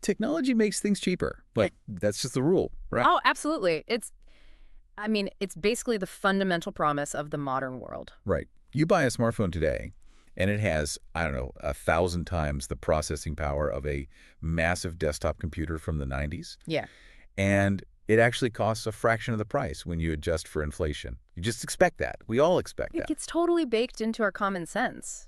Technology makes things cheaper. Like, that's just the rule, right? Oh, absolutely. It's basically the fundamental promise of the modern world. Right. You buy a smartphone today, and it has, I don't know, 1,000 times the processing power of a massive desktop computer from the 90s. Yeah. And it actually costs a fraction of the price when you adjust for inflation. You just expect that. We all expect that. It gets totally baked into our common sense,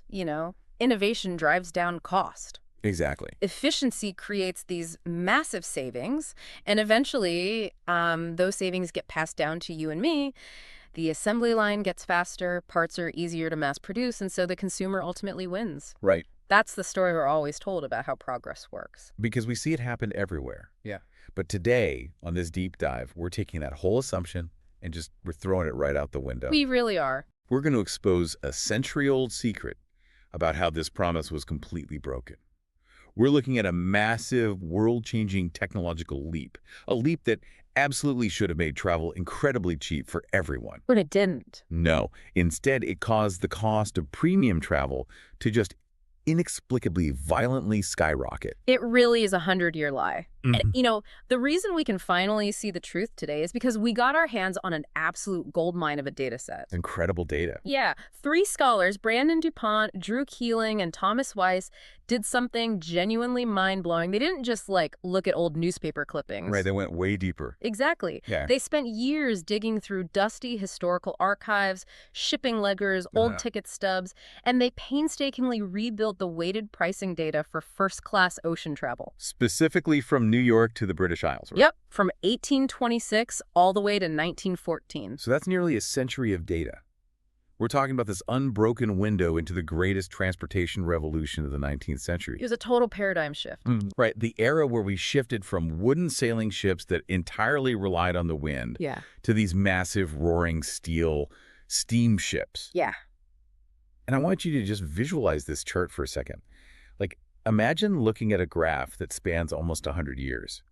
Innovation drives down cost. Exactly. Efficiency creates these massive savings, and eventually those savings get passed down to you and me. The assembly line gets faster, parts are easier to mass produce, and so the consumer ultimately wins. Right. That's the story we're always told about how progress works. Because we see it happen everywhere. Yeah. But today, on this deep dive, we're taking that whole assumption and we're throwing it right out the window. We really are. We're going to expose a century-old secret about how this promise was completely broken. We're looking at a massive, world-changing technological leap, a leap that absolutely should have made travel incredibly cheap for everyone. But it didn't. No. Instead, it caused the cost of premium travel to just inexplicably, violently skyrocket. It really is a 100-year lie. And, the reason we can finally see the truth today is because we got our hands on an absolute goldmine of a data set. Incredible data. Yeah. 3 scholars, Brandon Dupont, Drew Keeling, and Thomas Weiss, did something genuinely mind-blowing. They didn't just, look at old newspaper clippings. Right, they went way deeper. Exactly. Yeah. They spent years digging through dusty historical archives, shipping ledgers, old ticket stubs, and they painstakingly rebuilt the weighted pricing data for first-class ocean travel. Specifically from New York to the British Isles, right? Yep, from 1826 all the way to 1914. So that's nearly a century of data. We're talking about this unbroken window into the greatest transportation revolution of the 19th century. It was a total paradigm shift. Right, the era where we shifted from wooden sailing ships that entirely relied on the wind to these massive roaring steel steamships. Yeah. And I want you to just visualize this chart for a second. Imagine looking at a graph that spans almost 100 years.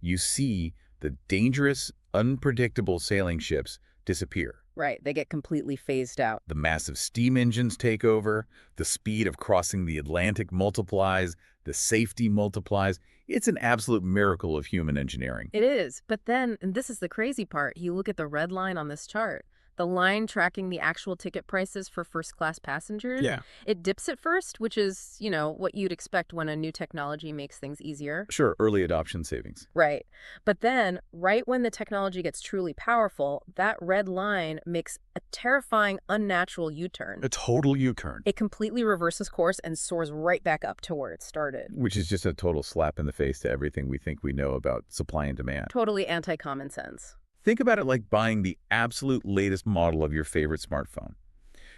You see the dangerous, unpredictable sailing ships disappear. Right, they get completely phased out. The massive steam engines take over, the speed of crossing the Atlantic multiplies, the safety multiplies. It's an absolute miracle of human engineering. It is, but then, and this is the crazy part, you look at the red line on this chart. The line tracking the actual ticket prices for first-class passengers, it dips at first, which is, what you'd expect when a new technology makes things easier. Sure, early adoption savings. Right. But then, right when the technology gets truly powerful, that red line makes a terrifying, unnatural U-turn. A total U-turn. It completely reverses course and soars right back up to where it started. Which is just a total slap in the face to everything we think we know about supply and demand. Totally anti-common sense. Think about it like buying the absolute latest model of your favorite smartphone.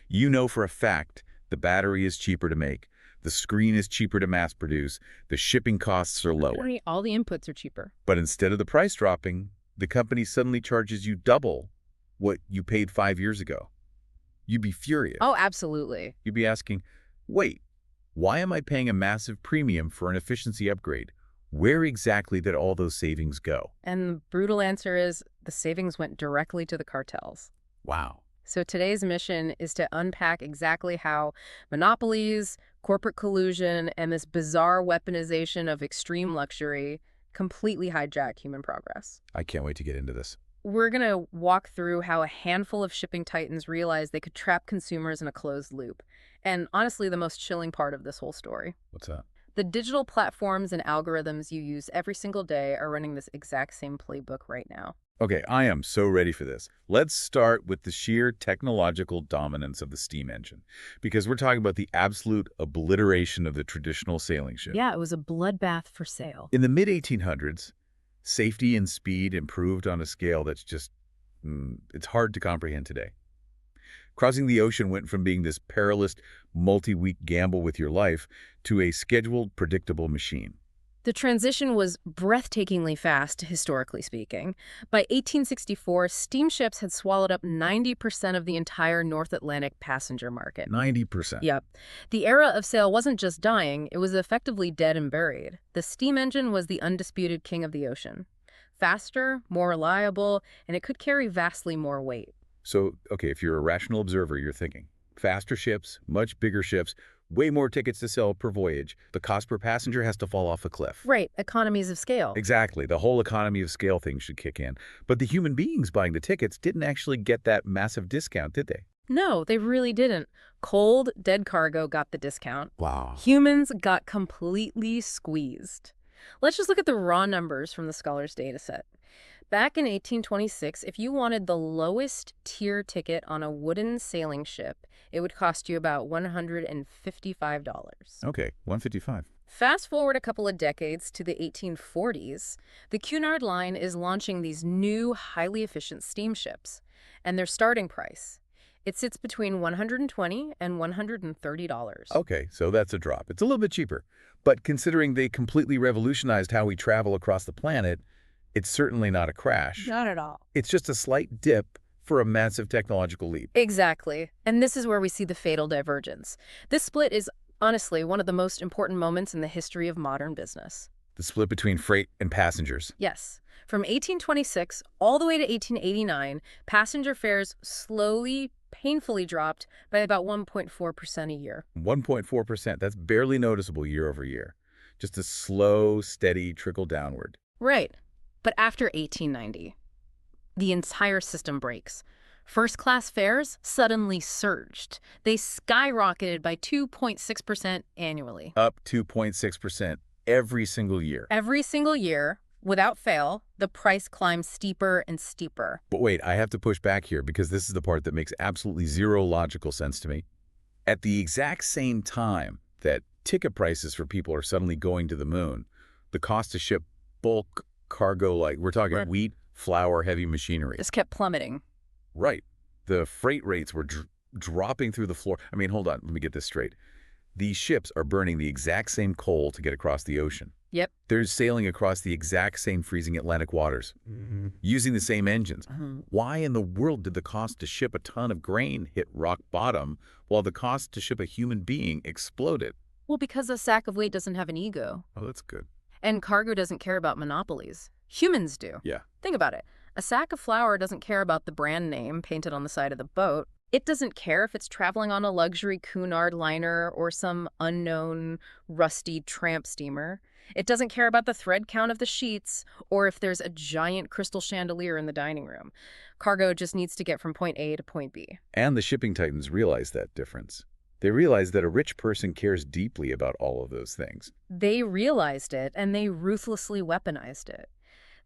You know for a fact the battery is cheaper to make, the screen is cheaper to mass produce, the shipping costs are lower. All the inputs are cheaper. But instead of the price dropping, the company suddenly charges you double what you paid 5 years ago. You'd be furious. Oh, absolutely. You'd be asking, wait, why am I paying a massive premium for an efficiency upgrade? Where exactly did all those savings go? And the brutal answer is the savings went directly to the cartels. Wow. So today's mission is to unpack exactly how monopolies, corporate collusion, and this bizarre weaponization of extreme luxury completely hijack human progress. I can't wait to get into this. We're going to walk through how a handful of shipping titans realized they could trap consumers in a closed loop. And honestly, the most chilling part of this whole story. What's that? The digital platforms and algorithms you use every single day are running this exact same playbook right now. Okay, I am so ready for this. Let's start with the sheer technological dominance of the steam engine, because we're talking about the absolute obliteration of the traditional sailing ship. Yeah, it was a bloodbath for sail. In the mid-1800s, safety and speed improved on a scale that's just, it's hard to comprehend today. Crossing the ocean went from being this perilous, multi-week gamble with your life to a scheduled, predictable machine. The transition was breathtakingly fast, historically speaking. By 1864, steamships had swallowed up 90% of the entire North Atlantic passenger market. 90%. Yep. The era of sail wasn't just dying, it was effectively dead and buried. The steam engine was the undisputed king of the ocean. Faster, more reliable, and it could carry vastly more weight. So, okay, if you're a rational observer, you're thinking, faster ships, much bigger ships, Way more tickets to sell per voyage. The cost per passenger has to fall off a cliff. Right, economies of scale. Exactly. The whole economy of scale thing should kick in. But the human beings buying the tickets didn't actually get that massive discount, did they? No, they really didn't. Cold, dead cargo got the discount. Wow. Humans got completely squeezed. Let's just look at the raw numbers from the scholars' dataset. Back in 1826, if you wanted the lowest tier ticket on a wooden sailing ship, it would cost you about $155. Okay, 155. Fast forward a couple of decades to the 1840s, the Cunard Line is launching these new, highly efficient steamships, and their starting price, it sits between $120 and $130. Okay, so that's a drop. It's a little bit cheaper. But considering they completely revolutionized how we travel across the planet, it's certainly not a crash. Not at all. It's just a slight dip for a massive technological leap. Exactly. And this is where we see the fatal divergence. This split is, honestly, one of the most important moments in the history of modern business. The split between freight and passengers. Yes. From 1826 all the way to 1889, passenger fares slowly, painfully dropped by about 1.4% a year. 1.4%. That's barely noticeable year over year. Just a slow, steady trickle downward. Right. But after 1890, the entire system breaks. First-class fares suddenly surged. They skyrocketed by 2.6% annually. Up 2.6% every single year. Every single year, without fail, the price climbs steeper and steeper. But wait, I have to push back here because this is the part that makes absolutely zero logical sense to me. At the exact same time that ticket prices for people are suddenly going to the moon, the cost to ship bulk cargo, like we're talking wheat, flour, heavy machinery. Just kept plummeting. Right. The freight rates were dropping through the floor. I mean, hold on, let me get this straight. These ships are burning the exact same coal to get across the ocean. Yep. They're sailing across the exact same freezing Atlantic waters, using the same engines. Why in the world did the cost to ship a ton of grain hit rock bottom while the cost to ship a human being exploded? Well, because a sack of wheat doesn't have an ego. Oh, that's good. And cargo doesn't care about monopolies. Humans do. Yeah. Think about it. A sack of flour doesn't care about the brand name painted on the side of the boat. It doesn't care if it's traveling on a luxury Cunard liner or some unknown, rusty tramp steamer. It doesn't care about the thread count of the sheets or if there's a giant crystal chandelier in the dining room. Cargo just needs to get from point A to point B. And the shipping titans realize that difference. They realize that a rich person cares deeply about all of those things. They realized it, and they ruthlessly weaponized it.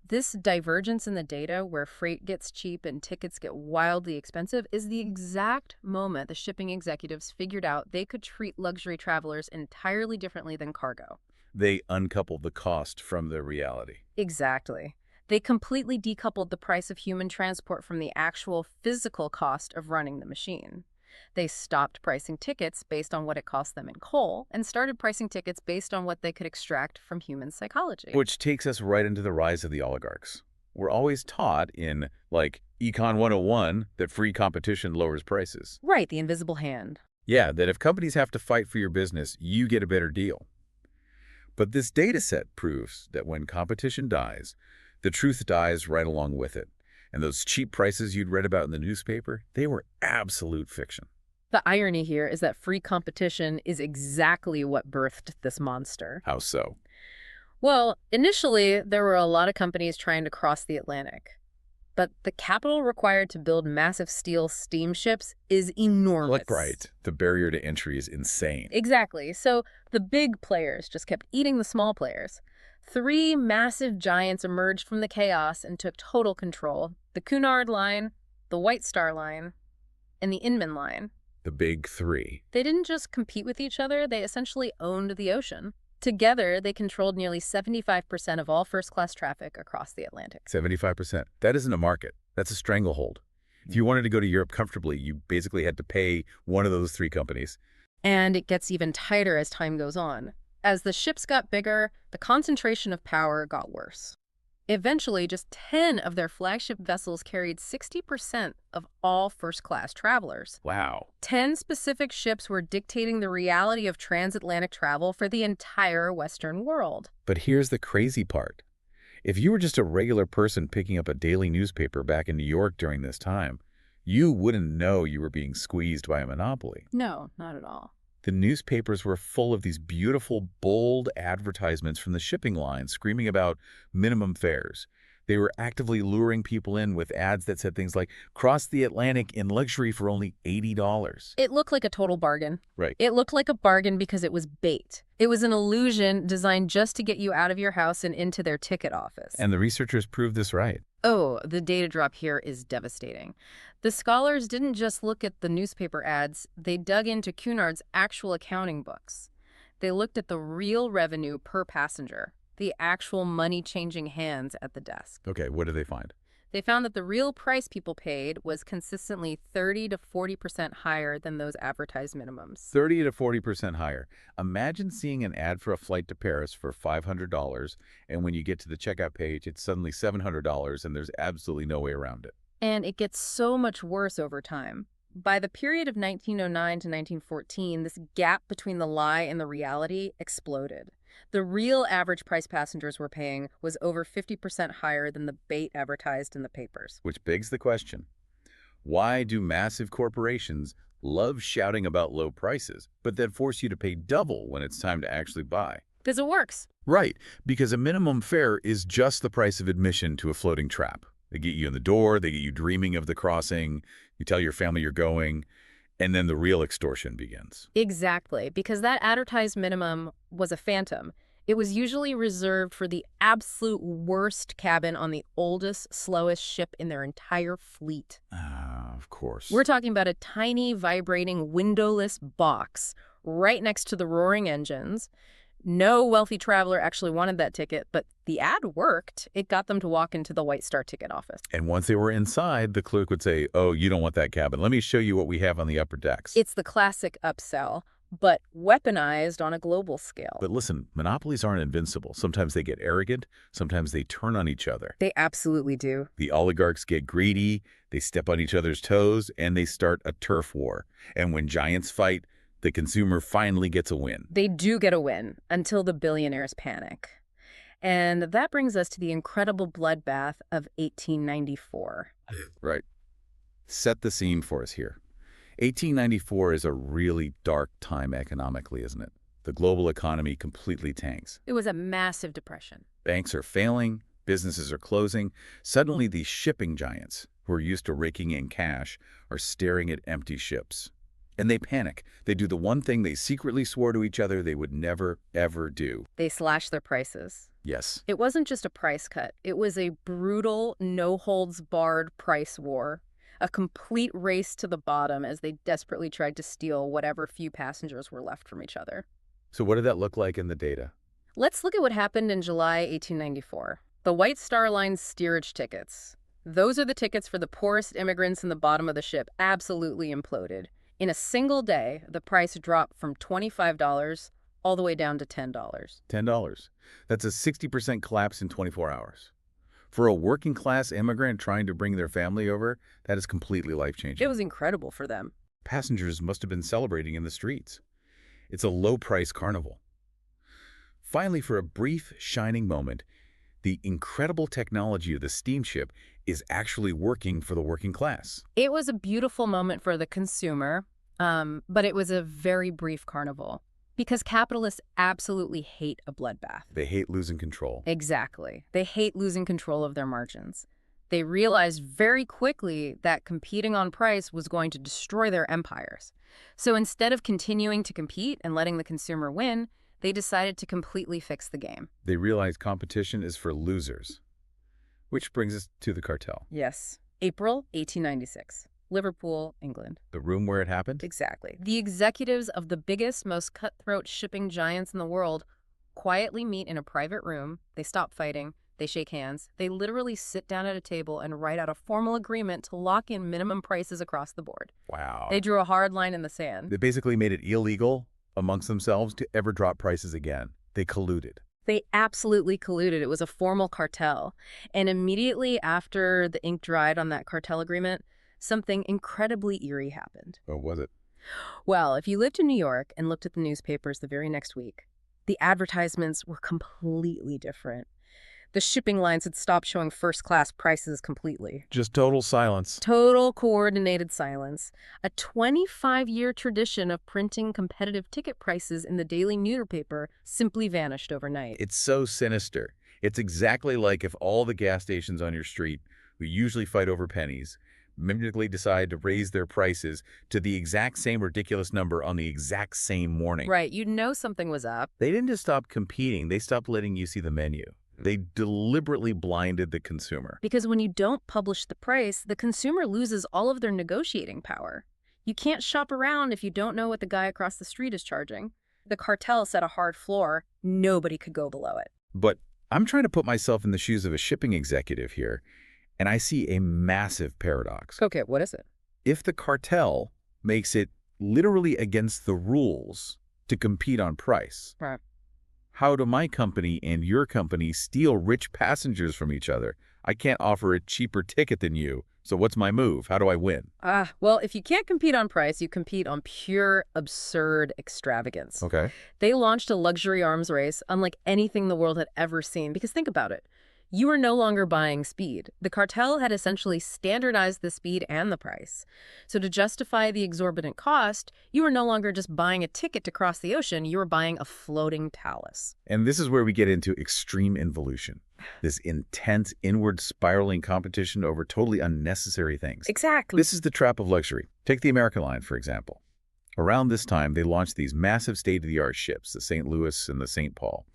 This divergence in the data where freight gets cheap and tickets get wildly expensive is the exact moment the shipping executives figured out they could treat luxury travelers entirely differently than cargo. They uncoupled the cost from the reality. Exactly. They completely decoupled the price of human transport from the actual physical cost of running the machine. They stopped pricing tickets based on what it cost them in coal and started pricing tickets based on what they could extract from human psychology. Which takes us right into the rise of the oligarchs. We're always taught in, like, Econ 101 that free competition lowers prices. Right, the invisible hand. Yeah, that if companies have to fight for your business, you get a better deal. But this data set proves that when competition dies, the truth dies right along with it. And those cheap prices you'd read about in the newspaper, they were absolute fiction. The irony here is that free competition is exactly what birthed this monster. How so? Well, initially, there were a lot of companies trying to cross the Atlantic. But the capital required to build massive steel steamships is enormous. Right. The barrier to entry is insane. Exactly. So the big players just kept eating the small players. 3 massive giants emerged from the chaos and took total control. The Cunard Line, the White Star Line, and the Inman Line. The big 3. They didn't just compete with each other, they essentially owned the ocean. Together, they controlled nearly 75% of all first-class traffic across the Atlantic. 75%. That isn't a market. That's a stranglehold. If you wanted to go to Europe comfortably, you basically had to pay one of those 3 companies. And it gets even tighter as time goes on. As the ships got bigger, the concentration of power got worse. Eventually, just 10 of their flagship vessels carried 60% of all first-class travelers. Wow. 10 specific ships were dictating the reality of transatlantic travel for the entire Western world. But here's the crazy part. If you were just a regular person picking up a daily newspaper back in New York during this time, you wouldn't know you were being squeezed by a monopoly. No, not at all. The newspapers were full of these beautiful, bold advertisements from the shipping lines screaming about minimum fares. They were actively luring people in with ads that said things like, cross the Atlantic in luxury for only $80. It looked like a total bargain. Right. It looked like a bargain because it was bait. It was an illusion designed just to get you out of your house and into their ticket office. And the researchers proved this right. Oh, the data drop here is devastating. The scholars didn't just look at the newspaper ads, they dug into Cunard's actual accounting books. They looked at the real revenue per passenger, the actual money changing hands at the desk. Okay, what did they find? They found that the real price people paid was consistently 30 to 40% higher than those advertised minimums. 30 to 40% higher. Imagine seeing an ad for a flight to Paris for $500, and when you get to the checkout page, it's suddenly $700, and there's absolutely no way around it. And it gets so much worse over time. By the period of 1909 to 1914, this gap between the lie and the reality exploded. The real average price passengers were paying was over 50% higher than the bait advertised in the papers. Which begs the question, why do massive corporations love shouting about low prices, but then force you to pay double when it's time to actually buy? Because it works. Right, because a minimum fare is just the price of admission to a floating trap. They get you in the door, they get you dreaming of the crossing, you tell your family you're going, and then the real extortion begins. Exactly, because that advertised minimum was a phantom. It was usually reserved for the absolute worst cabin on the oldest, slowest ship in their entire fleet. Of course. We're talking about a tiny, vibrating, windowless box right next to the roaring engines. No wealthy traveler actually wanted that ticket, but the ad worked. It got them to walk into the White Star ticket office. And once they were inside, the clerk would say, oh, you don't want that cabin. Let me show you what we have on the upper decks. It's the classic upsell, but weaponized on a global scale. But listen, monopolies aren't invincible. Sometimes they get arrogant. Sometimes they turn on each other. They absolutely do. The oligarchs get greedy. They step on each other's toes, and they start a turf war. And when giants fight, the consumer finally gets a win. They do get a win until the billionaires panic. And that brings us to the incredible bloodbath of 1894. Right. Set the scene for us here. 1894 is a really dark time economically, isn't it? The global economy completely tanks. It was a massive depression. Banks are failing, businesses are closing. Suddenly, these shipping giants, who are used to raking in cash, are staring at empty ships. And they panic. They do the one thing they secretly swore to each other they would never, ever do. They slashed their prices. Yes. It wasn't just a price cut. It was a brutal, no-holds-barred price war. A complete race to the bottom as they desperately tried to steal whatever few passengers were left from each other. So what did that look like in the data? Let's look at what happened in July 1894. The White Star Line's steerage tickets. Those are the tickets for the poorest immigrants in the bottom of the ship. Absolutely imploded. In a single day, the price dropped from $25 all the way down to $10. $10. That's a 60% collapse in 24 hours. For a working-class immigrant trying to bring their family over, that is completely life-changing. It was incredible for them. Passengers must have been celebrating in the streets. It's a low-price carnival. Finally, for a brief, shining moment, the incredible technology of the steamship is actually working for the working class. It was a beautiful moment for the consumer, but it was a very brief carnival. Because capitalists absolutely hate a bloodbath. They hate losing control. Exactly. They hate losing control of their margins. They realized very quickly that competing on price was going to destroy their empires. So instead of continuing to compete and letting the consumer win, they decided to completely fix the game. They realized competition is for losers. Which brings us to the cartel. Yes. April 1896. Liverpool, England. The room where it happened? Exactly. The executives of the biggest, most cutthroat shipping giants in the world quietly meet in a private room. They stop fighting. They shake hands. They literally sit down at a table and write out a formal agreement to lock in minimum prices across the board. Wow. They drew a hard line in the sand. They basically made it illegal amongst themselves to ever drop prices again. They colluded. They absolutely colluded. It was a formal cartel. And immediately after the ink dried on that cartel agreement, something incredibly eerie happened. What was it? Well, if you lived in New York and looked at the newspapers the very next week, the advertisements were completely different. The shipping lines had stopped showing first-class prices completely. Just total silence. Total coordinated silence. A 25-year tradition of printing competitive ticket prices in the daily newspaper simply vanished overnight. It's so sinister. It's exactly like if all the gas stations on your street, who usually fight over pennies, mimically decide to raise their prices to the exact same ridiculous number on the exact same morning. Right, you'd know something was up. They didn't just stop competing, they stopped letting you see the menu. They deliberately blinded the consumer. Because when you don't publish the price, the consumer loses all of their negotiating power. You can't shop around if you don't know what the guy across the street is charging. The cartel set a hard floor. Nobody could go below it. But I'm trying to put myself in the shoes of a shipping executive here, and I see a massive paradox. Okay, what is it? If the cartel makes it literally against the rules to compete on price, Right. how do my company and your company steal rich passengers from each other? I can't offer a cheaper ticket than you, so what's my move? How do I win? Well, if you can't compete on price, you compete on pure, absurd extravagance. Okay. They launched a luxury arms race unlike anything the world had ever seen. Because think about it. You are no longer buying speed. The cartel had essentially standardized the speed and the price. So to justify the exorbitant cost, you are no longer just buying a ticket to cross the ocean, you are buying a floating talus. And this is where we get into extreme involution, this intense inward spiraling competition over totally unnecessary things. Exactly. This is the trap of luxury. Take the American line, for example. Around this time, they launched these massive state-of-the-art ships, the St. Louis and the St. Paul.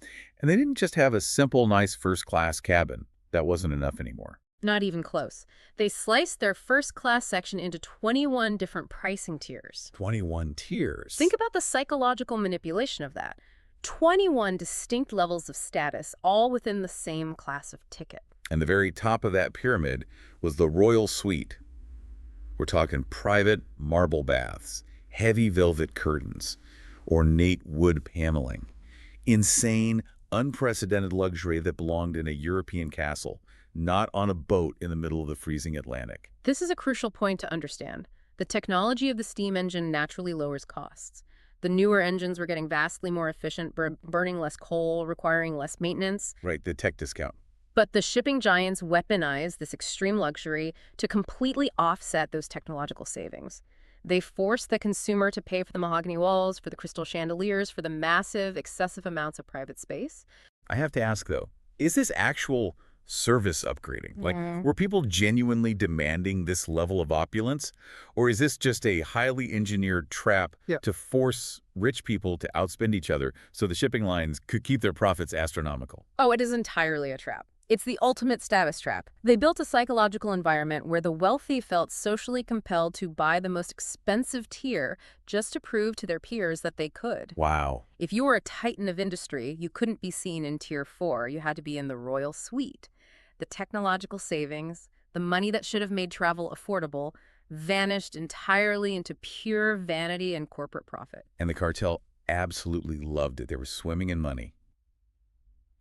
And they didn't just have a simple, nice first-class cabin. That wasn't enough anymore. Not even close. They sliced their first-class section into 21 different pricing tiers. 21 tiers. Think about the psychological manipulation of that. 21 distinct levels of status, all within the same class of ticket. And the very top of that pyramid was the royal suite. We're talking private marble baths, heavy velvet curtains, ornate wood paneling. Insane, unprecedented luxury that belonged in a European castle, not on a boat in the middle of the freezing Atlantic. This is a crucial point to understand. The technology of the steam engine naturally lowers costs. The newer engines were getting vastly more efficient, burning less coal, requiring less maintenance. Right, the tech discount. But the shipping giants weaponized this extreme luxury to completely offset those technological savings. They forced the consumer to pay for the mahogany walls, for the crystal chandeliers, for the massive, excessive amounts of private space. I have to ask, though, is this actual service upgrading? Like, were people genuinely demanding this level of opulence? Or is this just a highly engineered trap to force rich people to outspend each other so the shipping lines could keep their profits astronomical? Oh, it is entirely a trap. It's the ultimate status trap. They built a psychological environment where the wealthy felt socially compelled to buy the most expensive tier just to prove to their peers that they could. Wow. If you were a titan of industry, you couldn't be seen in Tier 4. You had to be in the royal suite. The technological savings, the money that should have made travel affordable, vanished entirely into pure vanity and corporate profit. And the cartel absolutely loved it. They were swimming in money.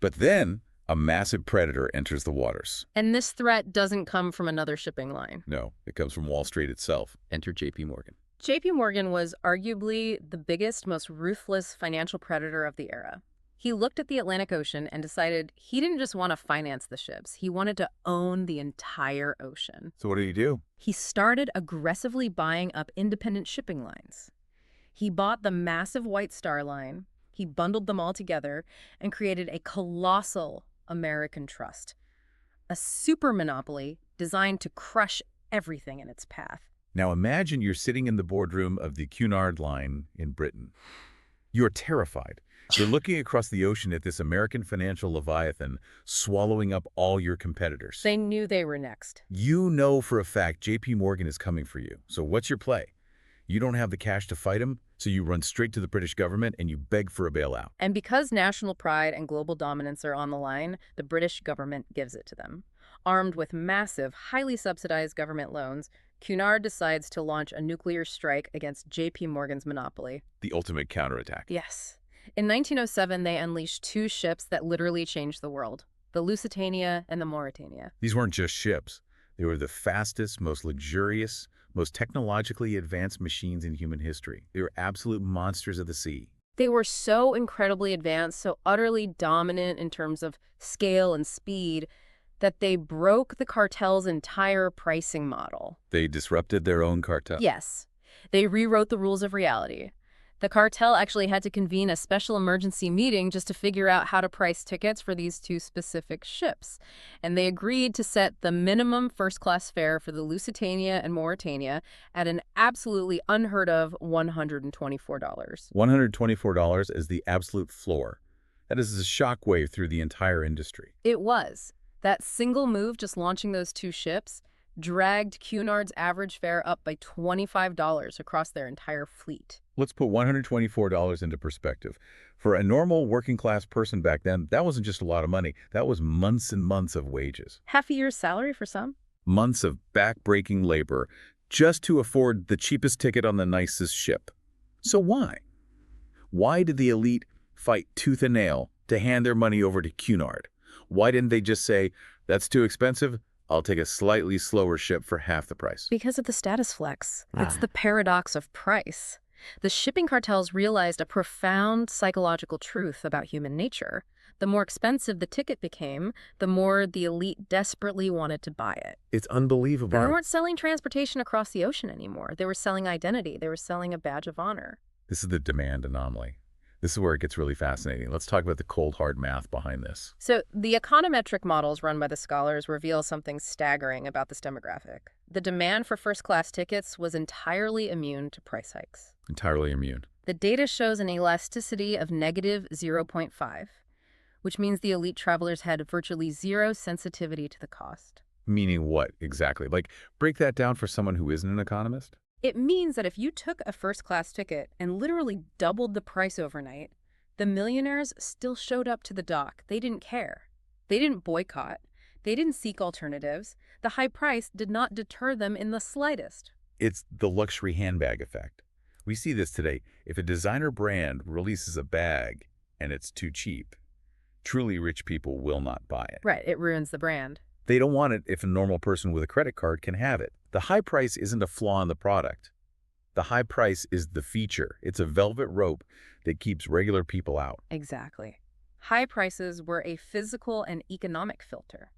But then a massive predator enters the waters. And this threat doesn't come from another shipping line. No, it comes from Wall Street itself. Enter J.P. Morgan. J.P. Morgan was arguably the biggest, most ruthless financial predator of the era. He looked at the Atlantic Ocean and decided he didn't just want to finance the ships. He wanted to own the entire ocean. So what did he do? He started aggressively buying up independent shipping lines. He bought the massive White Star Line. He bundled them all together and created a colossal American trust, a super monopoly designed to crush everything in its path. Now imagine you're sitting in the boardroom of the Cunard Line in Britain. You're terrified. You're looking across the ocean at this American financial leviathan swallowing up all your competitors. They knew they were next. You know for a fact J.P. Morgan is coming for you. So what's your play? You don't have the cash to fight him, so you run straight to the British government and you beg for a bailout. And because national pride and global dominance are on the line, the British government gives it to them. Armed with massive, highly subsidized government loans, Cunard decides to launch a nuclear strike against J.P. Morgan's monopoly. The ultimate counterattack. Yes. In 1907, they unleashed two ships that literally changed the world, the Lusitania and the Mauretania. These weren't just ships. They were the fastest, most luxurious, most technologically advanced machines in human history. They were absolute monsters of the sea. They were so incredibly advanced, so utterly dominant in terms of scale and speed, that they broke the cartel's entire pricing model. They disrupted their own cartel. Yes, they rewrote the rules of reality. The cartel actually had to convene a special emergency meeting just to figure out how to price tickets for these two specific ships. And they agreed to set the minimum first-class fare for the Lusitania and Mauretania at an absolutely unheard of $124. $124 is the absolute floor. That is a shockwave through the entire industry. It was. That single move, just launching those two ships, dragged Cunard's average fare up by $25 across their entire fleet. Let's put $124 into perspective. For a normal working-class person back then, that wasn't just a lot of money. That was months and months of wages. Half a year's salary for some? Months of back-breaking labor just to afford the cheapest ticket on the nicest ship. So why? Why did the elite fight tooth and nail to hand their money over to Cunard? Why didn't they just say, that's too expensive, I'll take a slightly slower ship for half the price? Because of the status flex. It's the paradox of price. The shipping cartels realized a profound psychological truth about human nature. The more expensive the ticket became, the more the elite desperately wanted to buy it. It's unbelievable. They weren't selling transportation across the ocean anymore. They were selling identity. They were selling a badge of honor. This is the demand anomaly. This is where it gets really fascinating. Let's talk about the cold, hard math behind this. So the econometric models run by the scholars reveal something staggering about this demographic. The demand for first-class tickets was entirely immune to price hikes. Entirely immune. The data shows an elasticity of negative 0.5, which means the elite travelers had virtually zero sensitivity to the cost. Meaning what exactly? Like, break that down for someone who isn't an economist? It means that if you took a first-class ticket and literally doubled the price overnight, the millionaires still showed up to the dock. They didn't care. They didn't boycott. They didn't seek alternatives. The high price did not deter them in the slightest. It's the luxury handbag effect. We see this today. If a designer brand releases a bag and it's too cheap, truly rich people will not buy it. Right, it ruins the brand. They don't want it if a normal person with a credit card can have it. The high price isn't a flaw in the product. The high price is the feature. It's a velvet rope that keeps regular people out. Exactly. High prices were a physical and economic filter.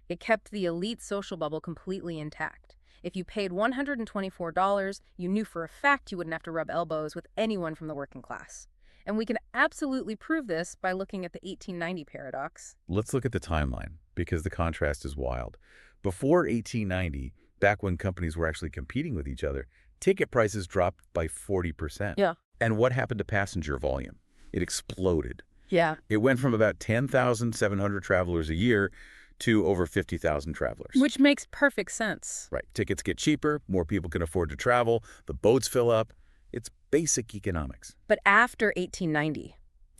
It kept the elite social bubble completely intact. If you paid $124, you knew for a fact you wouldn't have to rub elbows with anyone from the working class. And we can absolutely prove this by looking at the 1890 paradox. Let's look at the timeline, because the contrast is wild. Before 1890, back when companies were actually competing with each other, ticket prices dropped by 40%. Yeah. And what happened to passenger volume? It exploded. Yeah. It went from about 10,700 travelers a year to over 50,000 travelers. Which makes perfect sense. Right. Tickets get cheaper, more people can afford to travel, the boats fill up. It's basic economics. But after 1890,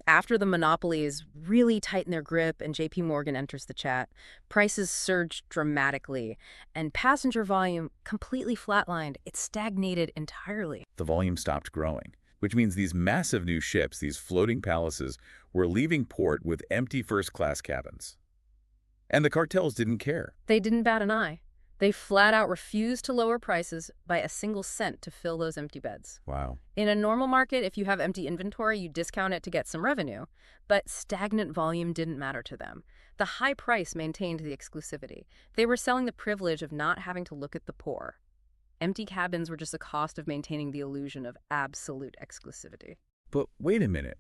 after the monopolies really tighten their grip and JP Morgan enters the chat, prices surged dramatically, and passenger volume completely flatlined. It stagnated entirely. The volume stopped growing, which means these massive new ships, these floating palaces, were leaving port with empty first-class cabins. And the cartels didn't care. They didn't bat an eye. They flat out refused to lower prices by a single cent to fill those empty beds. Wow. In a normal market, if you have empty inventory, you discount it to get some revenue. But stagnant volume didn't matter to them. The high price maintained the exclusivity. They were selling the privilege of not having to look at the poor. Empty cabins were just a cost of maintaining the illusion of absolute exclusivity. But wait a minute.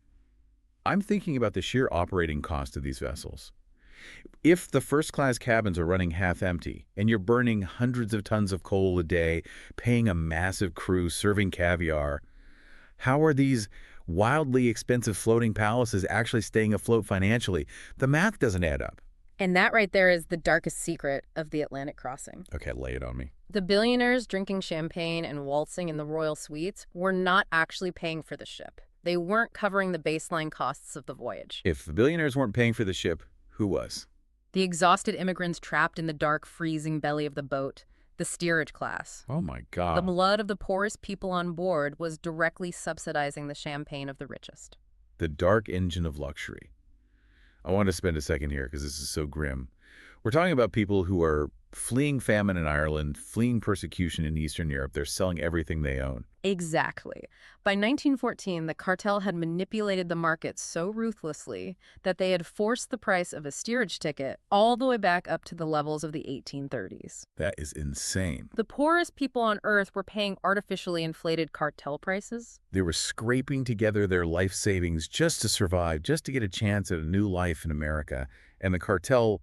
I'm thinking about the sheer operating cost of these vessels. If the first-class cabins are running half empty and you're burning hundreds of tons of coal a day, paying a massive crew, serving caviar, how are these wildly expensive floating palaces actually staying afloat financially? The math doesn't add up. And that right there is the darkest secret of the Atlantic crossing. Okay, lay it on me. The billionaires drinking champagne and waltzing in the royal suites were not actually paying for the ship. They weren't covering the baseline costs of the voyage. If the billionaires weren't paying for the ship, who was? The exhausted immigrants trapped in the dark, freezing belly of the boat, the steerage class. Oh my God. The blood of the poorest people on board was directly subsidizing the champagne of the richest. The dark engine of luxury. I want to spend a second here because this is so grim. We're talking about people who are Fleeing famine in Ireland, fleeing persecution in Eastern Europe, they're selling everything they own. Exactly. By 1914, the cartel had manipulated the market so ruthlessly that they had forced the price of a steerage ticket all the way back up to the levels of the 1830s. That is insane. The poorest people on Earth were paying artificially inflated cartel prices. They were scraping together their life savings just to survive, just to get a chance at a new life in America. And the cartel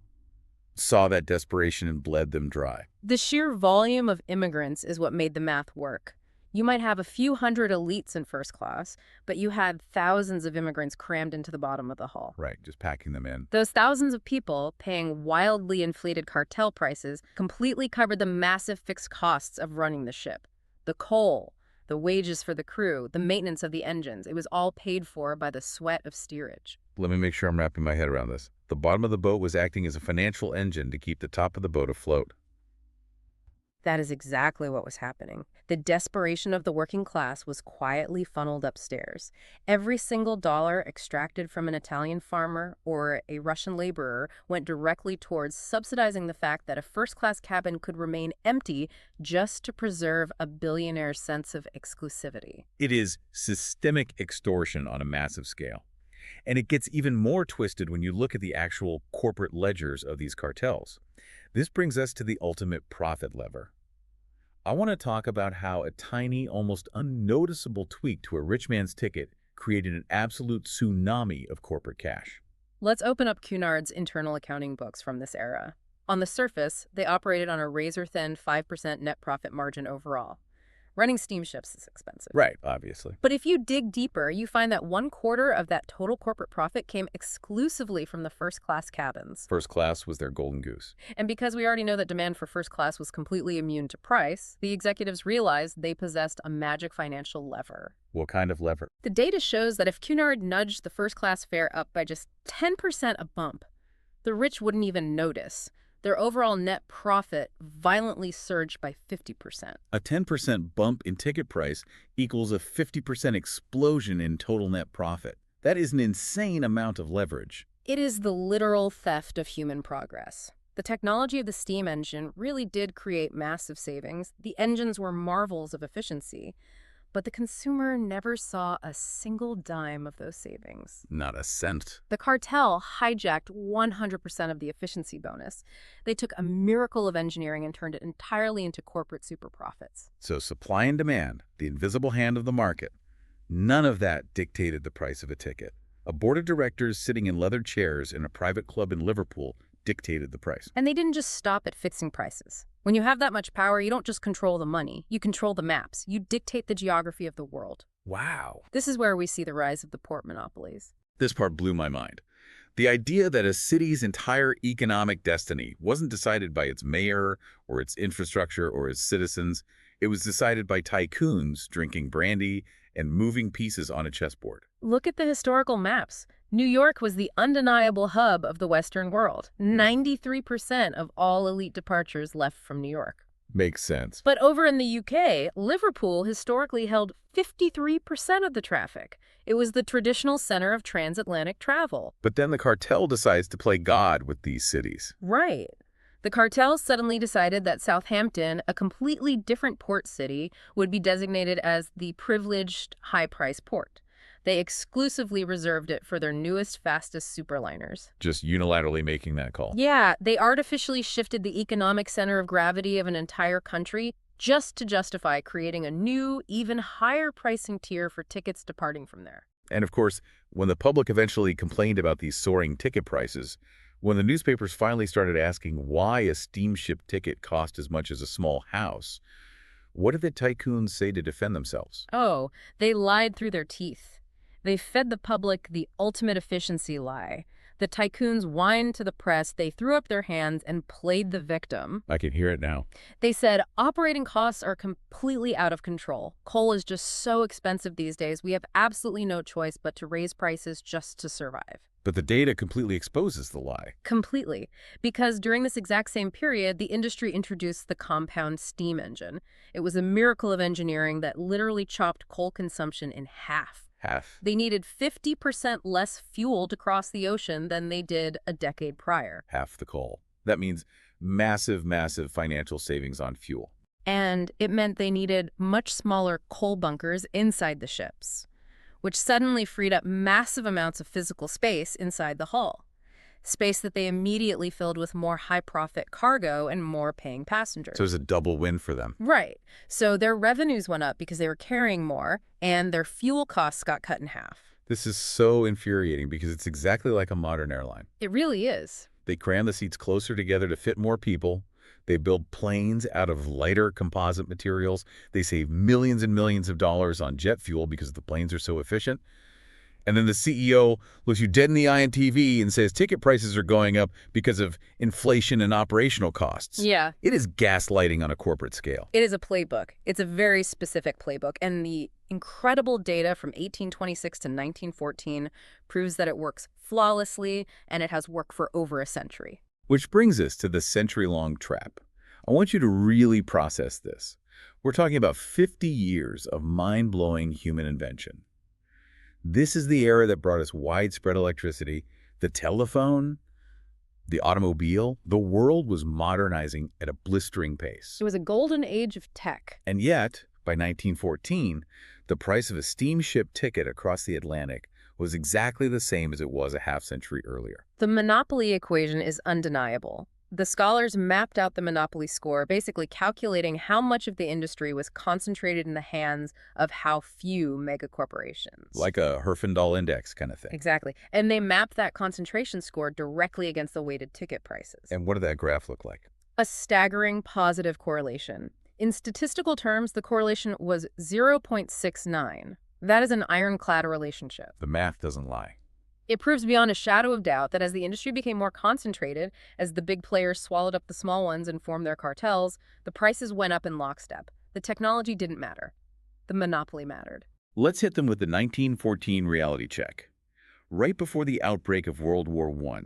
saw that desperation and bled them dry. The sheer volume of immigrants is what made the math work. You might have a few hundred elites in first class, but you had thousands of immigrants crammed into the bottom of the hull. Right, just packing them in. Those thousands of people paying wildly inflated cartel prices completely covered the massive fixed costs of running the ship. The coal, the wages for the crew, the maintenance of the engines, it was all paid for by the sweat of steerage. Let me make sure I'm wrapping my head around this. The bottom of the boat was acting as a financial engine to keep the top of the boat afloat. That is exactly what was happening. The desperation of the working class was quietly funneled upstairs. Every single dollar extracted from an Italian farmer or a Russian laborer went directly towards subsidizing the fact that a first-class cabin could remain empty just to preserve a billionaire's sense of exclusivity. It is systemic extortion on a massive scale. And it gets even more twisted when you look at the actual corporate ledgers of these cartels. This brings us to the ultimate profit lever. I want to talk about how a tiny, almost unnoticeable tweak to a rich man's ticket created an absolute tsunami of corporate cash. Let's open up Cunard's internal accounting books from this era. On the surface, they operated on a razor-thin 5% net profit margin overall. Running steamships is expensive. Right, obviously. But if you dig deeper, you find that 1/4 of that total corporate profit came exclusively from the first-class cabins. First class was their golden goose. And because we already know that demand for first class was completely immune to price, the executives realized they possessed a magic financial lever. What kind of lever? The data shows that if Cunard nudged the first-class fare up by just 10% a bump, the rich wouldn't even notice. Their overall net profit violently surged by 50%. A 10% bump in ticket price equals a 50% explosion in total net profit. That is an insane amount of leverage. It is the literal theft of human progress. The technology of the steam engine really did create massive savings. The engines were marvels of efficiency. But the consumer never saw a single dime of those savings. Not a cent. The cartel hijacked 100% of the efficiency bonus. They took a miracle of engineering and turned it entirely into corporate super profits. So supply and demand, the invisible hand of the market, none of that dictated the price of a ticket. A board of directors sitting in leather chairs in a private club in Liverpool dictated the price. And they didn't just stop at fixing prices. When you have that much power, you don't just control the money. You control the maps. You dictate the geography of the world. Wow. This is where we see the rise of the port monopolies. This part blew my mind. The idea that a city's entire economic destiny wasn't decided by its mayor or its infrastructure or its citizens. It was decided by tycoons drinking brandy and moving pieces on a chessboard. Look at the historical maps. New York was the undeniable hub of the Western world. 93% of all elite departures left from New York. Makes sense. But over in the UK, Liverpool historically held 53% of the traffic. It was the traditional center of transatlantic travel. But then the cartel decides to play God with these cities. Right. The cartel suddenly decided that Southampton, a completely different port city, would be designated as the privileged high-price port. They exclusively reserved it for their newest, fastest superliners. Just unilaterally making that call. Yeah, they artificially shifted the economic center of gravity of an entire country just to justify creating a new, even higher pricing tier for tickets departing from there. And of course, when the public eventually complained about these soaring ticket prices, when the newspapers finally started asking why a steamship ticket cost as much as a small house, what did the tycoons say to defend themselves? Oh, they lied through their teeth. They fed the public the ultimate efficiency lie. The tycoons whined to the press, they threw up their hands and played the victim. I can hear it now. They said, operating costs are completely out of control. Coal is just so expensive these days, we have absolutely no choice but to raise prices just to survive. But the data completely exposes the lie. Completely. Because during this exact same period, the industry introduced the compound steam engine. It was a miracle of engineering that literally chopped coal consumption in half. Half. They needed 50% less fuel to cross the ocean than they did a decade prior. Half the coal. That means massive, massive financial savings on fuel. And it meant they needed much smaller coal bunkers inside the ships, which suddenly freed up massive amounts of physical space inside the hull. Space that they immediately filled with more high-profit cargo and more paying passengers. So it was a double win for them. Right. So their revenues went up because they were carrying more, and their fuel costs got cut in half. This is so infuriating because it's exactly like a modern airline. It really is. They cram the seats closer together to fit more people. They build planes out of lighter composite materials. They save millions and millions of dollars on jet fuel because the planes are so efficient. And then the CEO looks you dead in the eye on TV and says ticket prices are going up because of inflation and operational costs. Yeah. It is gaslighting on a corporate scale. It is a playbook. It's a very specific playbook. And the incredible data from 1826 to 1914 proves that it works flawlessly, and it has worked for over a century. Which brings us to the century-long trap. I want you to really process this. We're talking about 50 years of mind-blowing human invention. This is the era that brought us widespread electricity, the telephone, the automobile. The world was modernizing at a blistering pace. It was a golden age of tech. And yet, by 1914, the price of a steamship ticket across the Atlantic was exactly the same as it was a half-century earlier. The monopoly equation is undeniable. The scholars mapped out the monopoly score, basically calculating how much of the industry was concentrated in the hands of how few megacorporations. Like a Herfindahl index kind of thing. Exactly. And they mapped that concentration score directly against the weighted ticket prices. And what did that graph look like? A staggering positive correlation. In statistical terms, the correlation was 0.69. That is an ironclad relationship. The math doesn't lie. It proves beyond a shadow of doubt that as the industry became more concentrated, as the big players swallowed up the small ones and formed their cartels, the prices went up in lockstep. The technology didn't matter. The monopoly mattered. Let's hit them with the 1914 reality check. Right before the outbreak of World War I,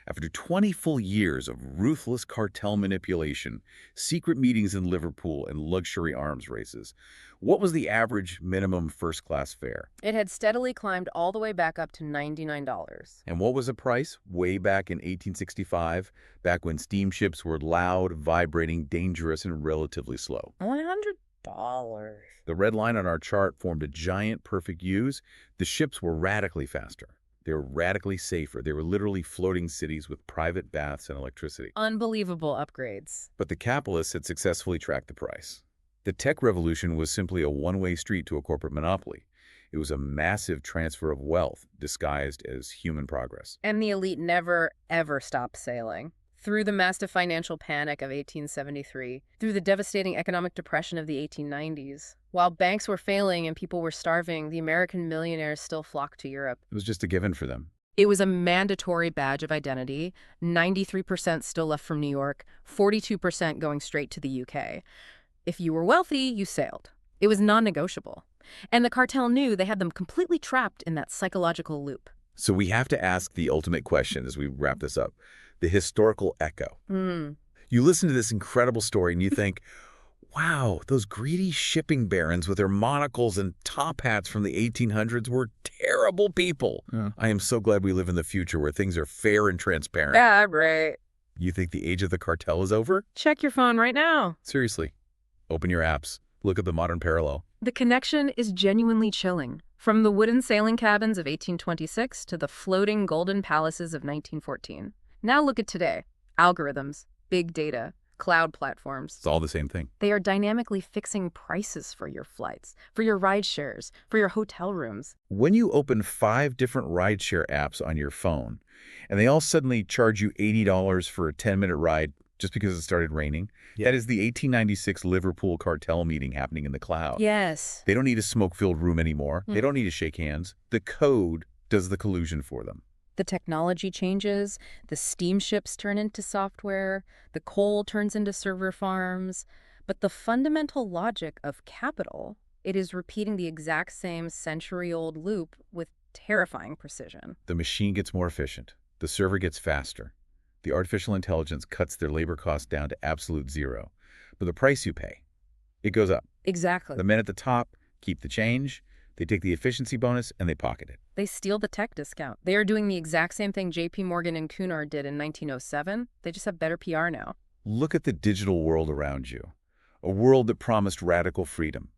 after 20 full years of ruthless cartel manipulation, secret meetings in Liverpool, and luxury arms races, what was the average minimum first-class fare? It had steadily climbed all the way back up to $99. And what was the price way back in 1865, back when steamships were loud, vibrating, dangerous, and relatively slow? $100. The red line on our chart formed a giant perfect U's. The ships were radically faster. They were radically safer. They were literally floating cities with private baths and electricity. Unbelievable upgrades. But the capitalists had successfully tracked the price. The tech revolution was simply a one-way street to a corporate monopoly. It was a massive transfer of wealth disguised as human progress. And the elite never, ever stopped sailing. Through the massive financial panic of 1873, through the devastating economic depression of the 1890s, while banks were failing and people were starving, the American millionaires still flocked to Europe. It was just a given for them. It was a mandatory badge of identity. 93% still left from New York, 42% going straight to the UK. If you were wealthy, you sailed. It was non-negotiable. And the cartel knew they had them completely trapped in that psychological loop. So we have to ask the ultimate question as we wrap this up. The historical echo. You listen to this incredible story and you think, wow, those greedy shipping barons with their monocles and top hats from the 1800s were terrible people. Yeah. I am so glad we live in the future where things are fair and transparent. Yeah, right. You think the age of the cartel is over? Check your phone right now. Seriously. Open your apps. Look at the modern parallel. The connection is genuinely chilling. From the wooden sailing cabins of 1826 to the floating golden palaces of 1914. Now look at today. Algorithms, big data, cloud platforms. It's all the same thing. They are dynamically fixing prices for your flights, for your ride shares, for your hotel rooms. When you open 5 different rideshare apps on your phone, and they all suddenly charge you $80 for a 10-minute ride just because it started raining, that is the 1896 Liverpool cartel meeting happening in the cloud. Yes. They don't need a smoke-filled room anymore. They don't need to shake hands. The code does the collusion for them. The technology changes, the steamships turn into software, the coal turns into server farms, but the fundamental logic of capital, it is repeating the exact same century-old loop with terrifying precision. The machine gets more efficient. The server gets faster. The artificial intelligence cuts their labor costs down to absolute zero. But the price you pay, it goes up. Exactly. The men at the top keep the change. They take the efficiency bonus and they pocket it. They steal the tech discount. They are doing the exact same thing JP Morgan and Cunard did in 1907. They just have better PR now. Look at the digital world around you. A world that promised radical freedom.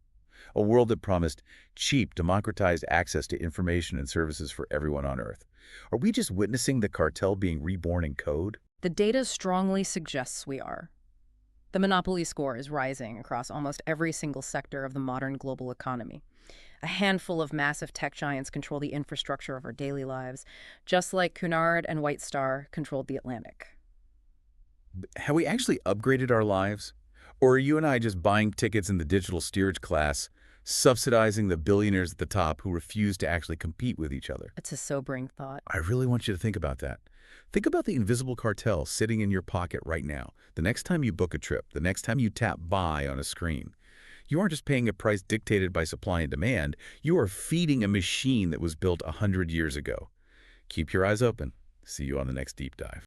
A world that promised cheap, democratized access to information and services for everyone on Earth. Are we just witnessing the cartel being reborn in code? The data strongly suggests we are. The monopoly score is rising across almost every single sector of the modern global economy. A handful of massive tech giants control the infrastructure of our daily lives, just like Cunard and White Star controlled the Atlantic. Have we actually upgraded our lives? Or are you and I just buying tickets in the digital steerage class, subsidizing the billionaires at the top who refuse to actually compete with each other? It's a sobering thought. I really want you to think about that. Think about the invisible cartel sitting in your pocket right now. The next time you book a trip, the next time you tap buy on a screen, you aren't just paying a price dictated by supply and demand. You are feeding a machine that was built 100 years ago. Keep your eyes open. See you on the next deep dive.